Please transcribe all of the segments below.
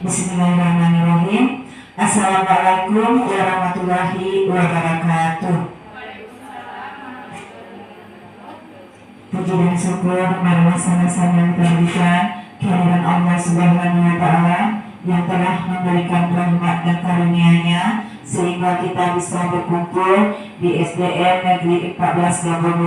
Bismillahirrahmanirrahim. Assalamualaikum warahmatullahi wabarakatuh. Puji dan syukur marilah sama-sama kita berikan kehadiran Allah Subhanahu wa Ta'ala yang telah memberikan rahmat dan karunia-Nya sehingga kita bisa berkumpul di SDN Negeri 14 Gambang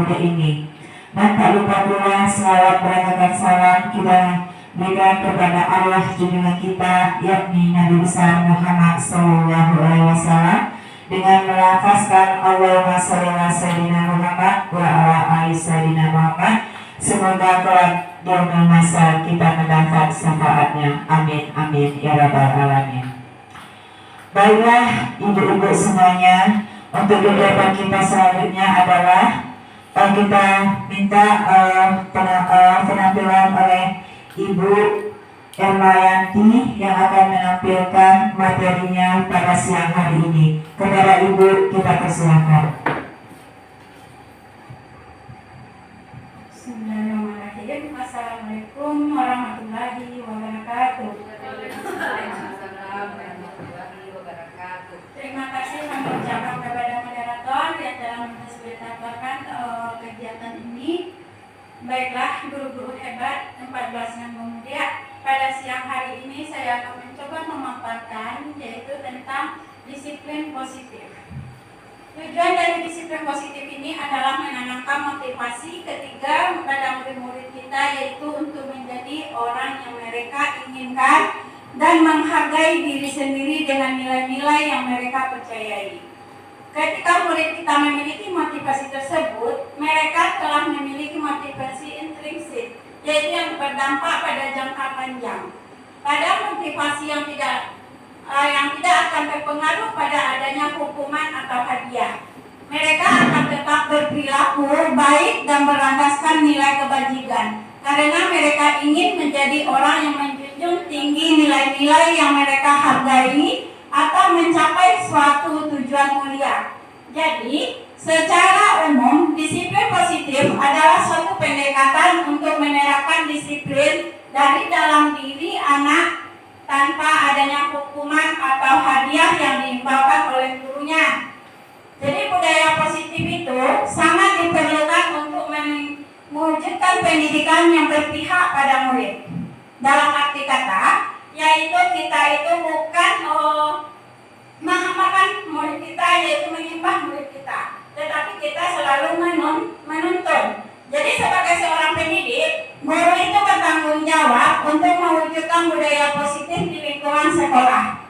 Muda ini. Dan tak lupa pula selawat berkata salam kita berikan kepada Allah junjungan kita, yakni Nabi besar Muhammad SAW, dengan melafazkan Allahumma sholli ala sayyidina Muhammad wa ala ali sayyidina Muhammad. Semoga kelak yaumul masa kita mendapat syafaatnya. Amin amin ya rabbal alamin. Baiklah ibu-ibu semuanya, untuk kegiatan kita selanjutnya adalah kita minta penampilan oleh Ibu Ermayanti yang akan menampilkan materinya pada siang hari ini. Kepada Ibu kita persilakan. Bismillahirrahmanirrahim. Assalamualaikum warahmatullahi wabarakatuh. Terima kasih kami ucapkan kepada moderator yang telah memfasilitakan kegiatan ini. Baiklah guru-guru hebat 14 Gambang Muda, pada siang hari ini saya akan mencoba memaparkan yaitu tentang disiplin positif. Tujuan dari disiplin positif ini adalah menanamkan motivasi ketiga pada murid-murid kita, yaitu untuk menjadi orang yang mereka inginkan dan menghargai diri sendiri dengan nilai-nilai yang mereka percayai. Ketika murid kita memiliki motivasi tersebut, mereka telah memiliki motivasi intrinsik, yaitu yang berdampak pada jangka panjang. Pada motivasi yang tidak akan berpengaruh pada adanya hukuman atau hadiah. Mereka akan tetap berperilaku baik dan berlandaskan nilai kebajikan, karena mereka ingin menjadi orang yang menjunjung tinggi nilai-nilai yang mereka hargai atau mencapai suatu tujuan mulia. Jadi, secara umum, disiplin positif adalah suatu pendekatan untuk menerapkan disiplin dari dalam diri anak tanpa adanya hukuman atau hadiah yang diimbaukan oleh gurunya. Jadi, budaya positif itu sangat diperlukan untuk mewujudkan pendidikan yang berpihak pada murid. Dalam arti kata, yaitu kita itu bukan menghambakan murid kita, yaitu menyimpang murid kita, tetapi kita selalu menuntun. Jadi sebagai seorang pendidik, guru itu bertanggung jawab untuk mewujudkan budaya positif di lingkungan sekolah.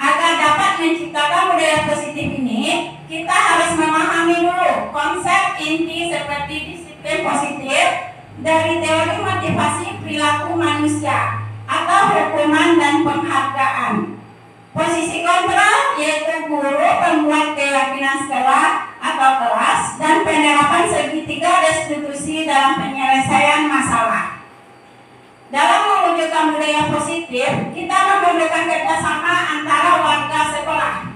Agar dapat menciptakan budaya positif ini, kita harus memahami dulu konsep inti seperti disiplin positif dari teori motivasi perilaku manusia atau hukuman dan penghargaan. Posisi kontrol yaitu guru pembuat keyakinan sekolah atau kelas, dan penerapan segitiga restitusi dalam penyelesaian masalah. Dalam mewujudkan budaya positif, kita memerlukan kerjasama antara warga sekolah.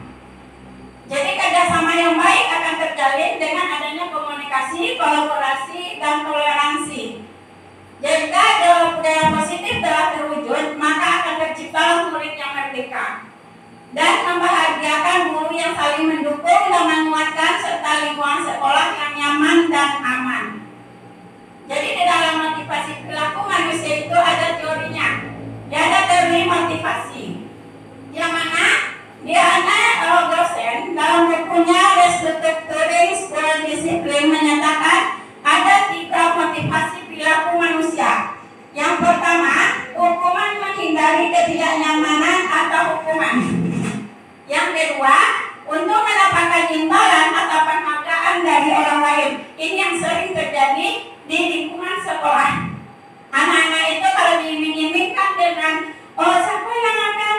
Jadi kerjasama yang baik akan terjalin dengan adanya komunikasi, kolaborasi, dan toleransi. Jika budaya positif telah terwujud, maka akan tercipta murid yang merdeka dan membahagiakan guru yang saling mendukung dan menguatkan serta lingkungan sekolah yang nyaman dan aman. Jadi di dalam motivasi perilaku manusia itu ada teorinya. Ada teori motivasi, yang mana Diana dosen dalam bukunya Restructuring School Discipline menyatakan ada 3 motivasi perilaku manusia. Yang pertama, hukuman menghindari ketidaknyamanan atau hukuman. Yang kedua, untuk mendapatkan imbalan atau penghargaan dari orang lain. Ini yang sering terjadi di lingkungan sekolah. Anak-anak itu kalau diiming-imingkan dengan siapa yang akan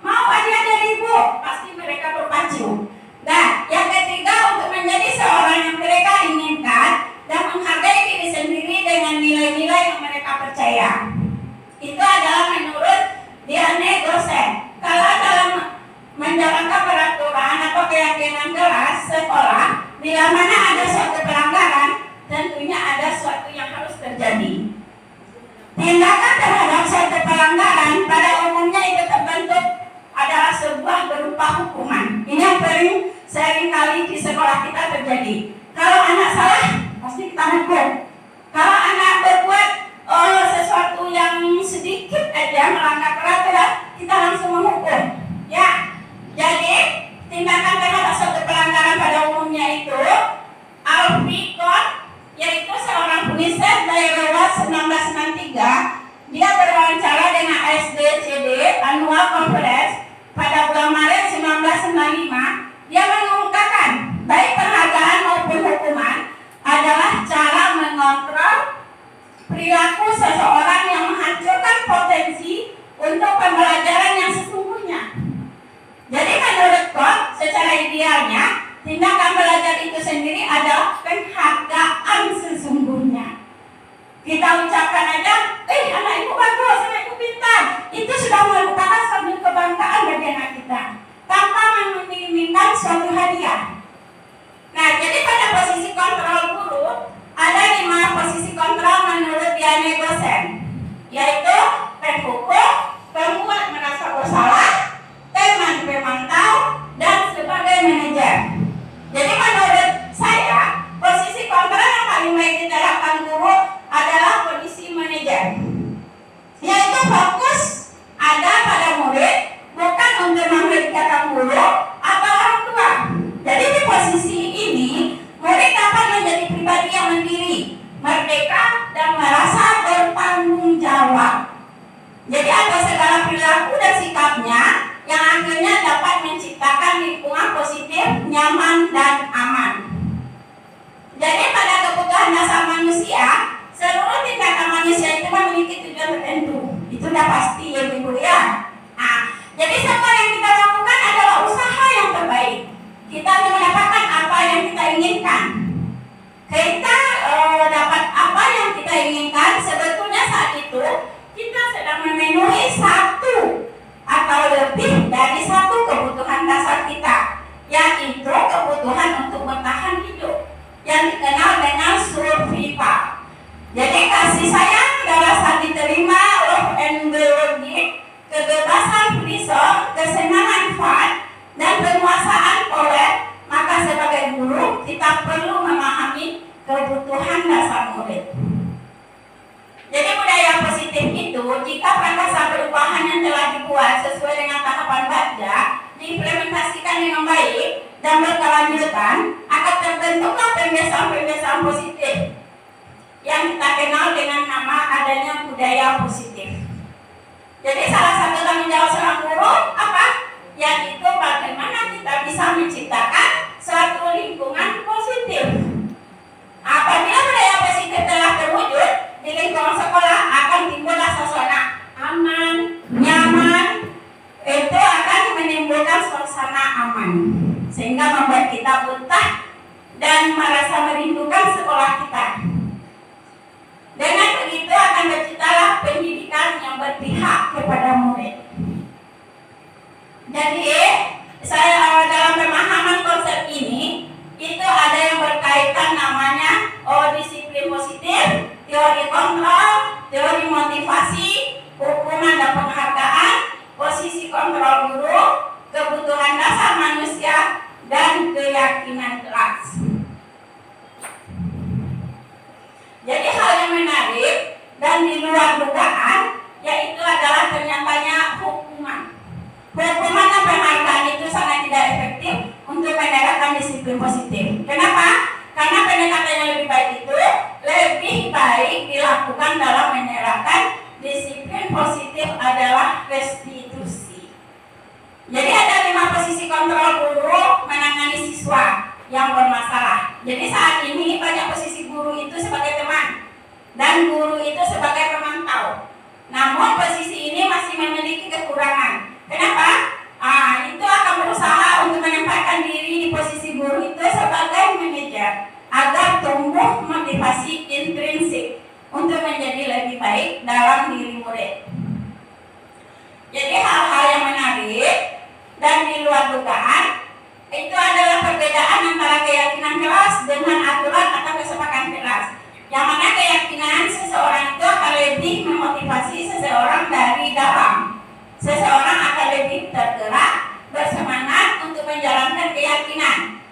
mau hadiah dari ibu, pasti mereka berpacu. Nah, yang ketiga, untuk menjadi seorang yang mereka inginkan dan menghargai diri sendiri dengan nilai-nilai yang mereka percaya. Itu adalah menurut Diane dosen. Kalau dalam menjalankan peraturan atau keyakinan kelas sekolah, bila mana ada suatu pelanggaran, tentunya ada suatu yang harus terjadi. Tindakan terhadap suatu pelanggaran seringkali di sekolah kita terjadi. Kalau anak salah, pasti kita hukum. Kalau anak berbuat sesuatu yang sedikit aja melanggar peraturan, kita langsung menghukum. Ya, jadi tindakan terhadap suatu pelanggaran pada umumnya itu Alfie Kohn, yaitu seorang peneliti dari Rewas 1993, dia berwawancara dengan ASDCD Annual Conference pada bulan Maret 1995. Dia mengungkapkan baik penghargaan maupun hukuman adalah cara mengontrol perilaku seseorang yang menghancurkan potensi untuk pembelajaran yang sesungguhnya. Jadi menurut Kohn, secara idealnya tindakan belajar itu sendiri adalah penghargaan sesungguhnya. Kita ucapkan aja, anak ibu bagus, anak ibu pintar, itu sudah merupakan suatu kebanggaan bagi anak kita, tanpa menginginkan suatu hadiah. Nah, jadi pada posisi kontrol guru ada 5 posisi kontrol menurut Diane Gosen, yaitu penghukum, pembuat merasa bersalah, teman pemantau, dan sebagai manajer. Jadi menurut saya, posisi kontrol yang paling baik diterapkan guru adalah posisi manajer, yaitu fokus ada pada murid, bukan untuk memberitakan guru atau orang tua. Jadi di posisi ini, murid dapat menjadi pribadi yang mandiri, merdeka, dan merasa bertanggung jawab. Jadi atas segala perilaku dan sikapnya yang akhirnya dapat menciptakan lingkungan positif, nyaman, dan aman. Jadi pada kebutuhan dasar manusia, seluruh tindakan manusia itu memiliki tujuan tertentu. Itu udah pasti ya Ibu ya. Nah, jadi semua yang kita lakukan adalah usaha yang terbaik. Kita ingin mendapatkan apa yang kita inginkan. Kita dapat apa yang kita inginkan, sebetulnya saat itu kita sedang memenuhi satu atau lebih dari satu kebutuhan dasar kita, yaitu kebutuhan untuk bertahan hidup yang dikenal dengan survival. Jadi kasih sayang darasan diterima, love and biologi, kebebasan freedom, kesenangan fun, dan penguasaan power. Maka sebagai guru kita perlu memahami kebutuhan dasar murid. Jadi budaya positif itu, jika prakasa perubahan yang telah dibuat sesuai dengan tahapan baca diimplementasikan dengan baik dan berkelanjutan, akan terbentuklah pembiasaan-pembiasaan positif yang kita kenal dengan nama adanya budaya positif. Jadi salah satu tanggung jawab seorang guru apa? Yaitu bagaimana kita bisa menciptakan suatu lingkungan positif. Apabila budaya positif telah terwujud di lingkungan sekolah, akan timbullah suasana aman, nyaman. Itu akan menimbulkan suasana aman, sehingga membuat kita betah dan merasa merindukan sekolah kita. Dengan begitu akan terciptalah pendidikan yang berpihak kepada murid. Jadi saya dalam pemahaman konsep ini itu ada yang berkaitan namanya disiplin positif, teori kontrol, teori motivasi, hukuman dan penghargaan, posisi kontrol guru, kebutuhan dasar manusia, dan keyakinan kelas. Jadi hal yang menarik dan di luar dugaan yaitu adalah ternyatanya hukuman. Hukuman dan penghargaan itu sangat tidak efektif untuk menerapkan disiplin positif. Kenapa? Karena pendekatan yang lebih baik itu lebih baik dilakukan dalam menerapkan disiplin positif adalah restitusi. Jadi ada 5 posisi kontrol guru menangani siswa yang bermasalah. Jadi saat ini banyak posisi guru itu sebagai teman dan guru itu sebagai pemantau. Namun posisi ini masih memiliki kekurangan. Kenapa? Itu akan berusaha untuk menempatkan diri di posisi guru itu sebagai manajer agar tumbuh motivasi intrinsik untuk menjadi lebih baik dalam diri murid. Jadi hal-hal yang menarik dan di luar dugaan itu adalah perbedaan antara keyakinan kelas dengan aturan atau kesepakatan kelas. Yang mana keyakinan seseorang itu akan lebih memotivasi seseorang dari dalam. Seseorang akan lebih tergerak, bersemangat untuk menjalankan keyakinan.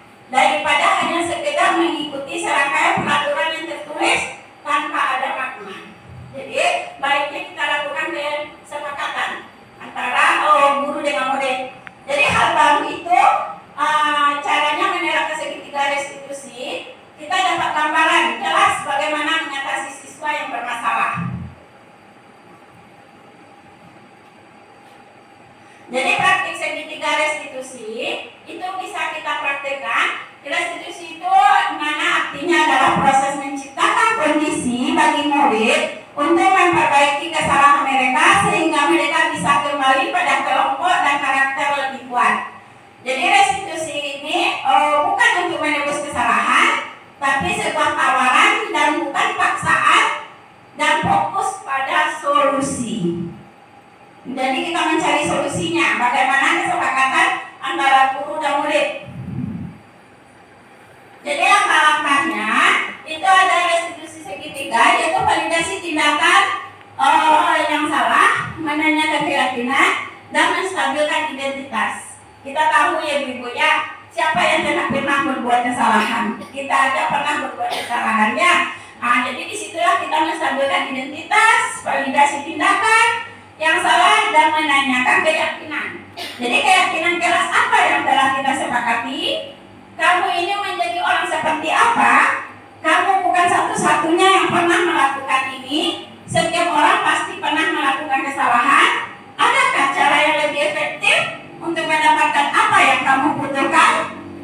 Jadi praktik segitiga restitusi itu bisa kita praktekkan. Restitusi itu mana artinya adalah proses menciptakan kondisi bagi murid untuk memperbaiki kesalahan mereka sehingga mereka bisa kembali pada kelompok dan karakter lebih kuat. Jadi restitusi ini bukan untuk menebus kesalahan, tapi sebuah tawaran dan bukan paksaan dan fokus pada solusi. Jadi kita mencari solusinya, bagaimana kesepakatan antara guru dan murid. Jadi langkah-langkahnya itu ada restitusi segitiga, yaitu validasi tindakan yang salah, menanyakan keyakinan, dan menstabilkan identitas. Kita tahu ya ibu ya, siapa yang tidak pernah berbuat kesalahan? Kita aja pernah berbuat kesalahan ya. Jadi disitulah kita menstabilkan identitas, validasi tindakan yang salah, dan menanyakan keyakinan. Jadi keyakinan keras apa yang telah kita sepakati? Kamu ini menjadi orang seperti apa? Kamu bukan satu-satunya yang pernah melakukan ini. Setiap orang pasti pernah melakukan kesalahan. Adakah cara yang lebih efektif untuk mendapatkan apa yang kamu butuhkan?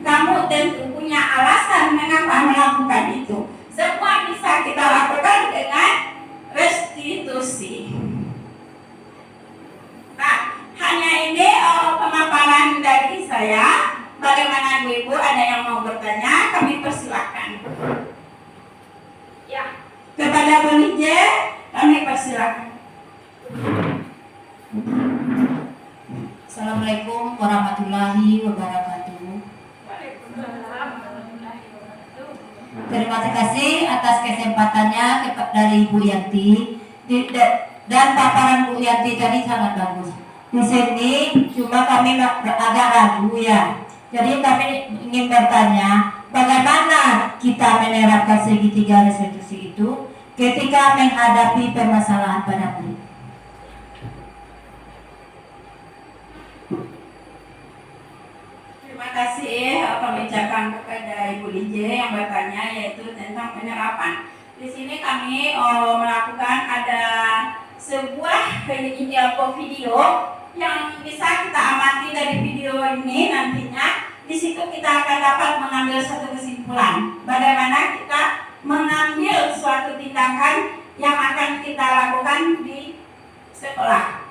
Kamu tentu punya alasan mengapa melakukan itu. Semua bisa kita lakukan dengan restitusi. Nah, hanya ini pemaparan dari saya. Bagaimana ibu-ibu, ada yang mau bertanya? Kami persilakan. Ya, kepada Bu Nije, kami persilakan. Assalamualaikum warahmatullahi wabarakatuh. Terima kasih atas kesempatannya dari Ibu Yanti dan paparan Bu Yanti tadi sangat bagus. Di sini cuma kami agak ragu ya. Jadi kami ingin bertanya, bagaimana kita menerapkan segitiga restitusi itu ketika menghadapi permasalahan pada murid? Terima kasih kami ucapkan kepada Ibu Lije yang bertanya, yaitu tentang penerapan. Di sini kami melakukan ada sebuah video yang bisa kita amati dari video ini. Nantinya di situ kita akan dapat mengambil satu kesimpulan bagaimana kita mengambil suatu tindakan yang akan kita lakukan di sekolah.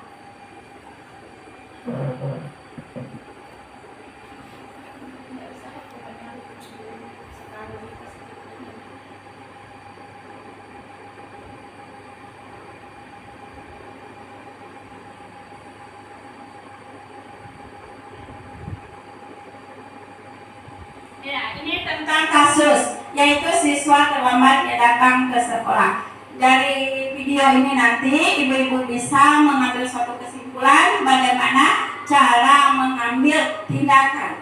Ya, ini tentang kasus, yaitu siswa terlambat datang ke sekolah. Dari video ini nanti ibu-ibu bisa mengambil suatu kesimpulan bagaimana cara mengambil tindakan.